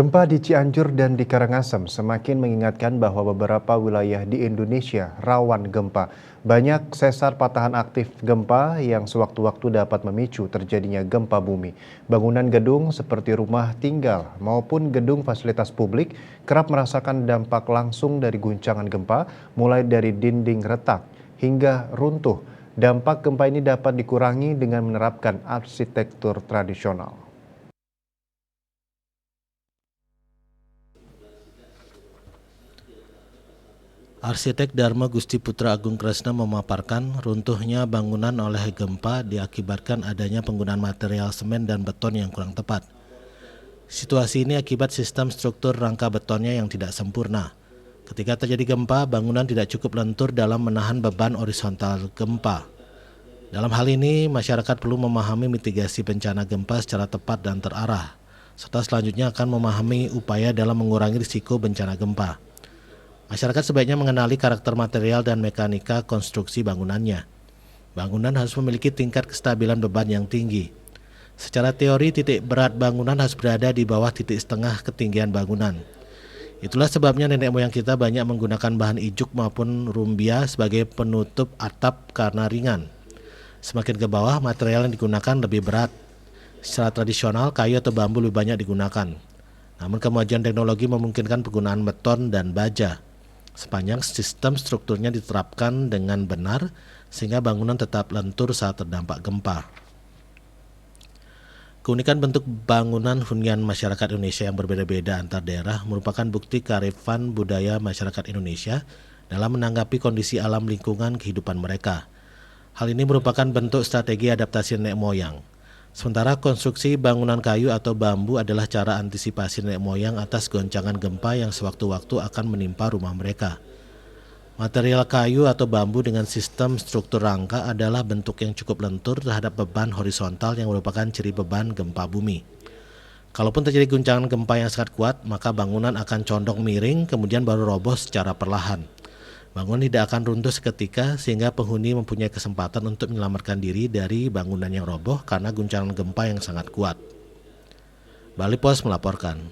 Gempa di Cianjur dan di Karangasem semakin mengingatkan bahwa beberapa wilayah di Indonesia rawan gempa. Banyak sesar patahan aktif gempa yang sewaktu-waktu dapat memicu terjadinya gempa bumi. Bangunan gedung seperti rumah tinggal maupun gedung fasilitas publik kerap merasakan dampak langsung dari guncangan gempa, mulai dari dinding retak hingga runtuh. Dampak gempa ini dapat dikurangi dengan menerapkan arsitektur tradisional. Arsitek Dharma Gusti Putra Agung Kresna memaparkan runtuhnya bangunan oleh gempa diakibatkan adanya penggunaan material semen dan beton yang kurang tepat. Situasi ini akibat sistem struktur rangka betonnya yang tidak sempurna. Ketika terjadi gempa, bangunan tidak cukup lentur dalam menahan beban horizontal gempa. Dalam hal ini, masyarakat perlu memahami mitigasi bencana gempa secara tepat dan terarah, serta selanjutnya akan memahami upaya dalam mengurangi risiko bencana gempa. Masyarakat sebaiknya mengenali karakter material dan mekanika konstruksi bangunannya. Bangunan harus memiliki tingkat kestabilan beban yang tinggi. Secara teori, titik berat bangunan harus berada di bawah titik setengah ketinggian bangunan. Itulah sebabnya nenek moyang kita banyak menggunakan bahan ijuk maupun rumbia sebagai penutup atap karena ringan. Semakin ke bawah, material yang digunakan lebih berat. Secara tradisional, kayu atau bambu lebih banyak digunakan. Namun kemajuan teknologi memungkinkan penggunaan beton dan baja. Sepanjang sistem strukturnya diterapkan dengan benar, sehingga bangunan tetap lentur saat terdampak gempa. Keunikan bentuk bangunan hunian masyarakat Indonesia yang berbeda-beda antar daerah merupakan bukti kearifan budaya masyarakat Indonesia dalam menanggapi kondisi alam lingkungan kehidupan mereka. Hal ini merupakan bentuk strategi adaptasi nenek moyang. Sementara konstruksi bangunan kayu atau bambu adalah cara antisipasi nenek moyang atas goncangan gempa yang sewaktu-waktu akan menimpa rumah mereka. Material kayu atau bambu dengan sistem struktur rangka adalah bentuk yang cukup lentur terhadap beban horizontal yang merupakan ciri beban gempa bumi. Kalaupun terjadi guncangan gempa yang sangat kuat, maka bangunan akan condong miring kemudian baru roboh secara perlahan. Bangunan tidak akan runtuh seketika sehingga penghuni mempunyai kesempatan untuk menyelamatkan diri dari bangunan yang roboh karena guncangan gempa yang sangat kuat. Bali Pos melaporkan.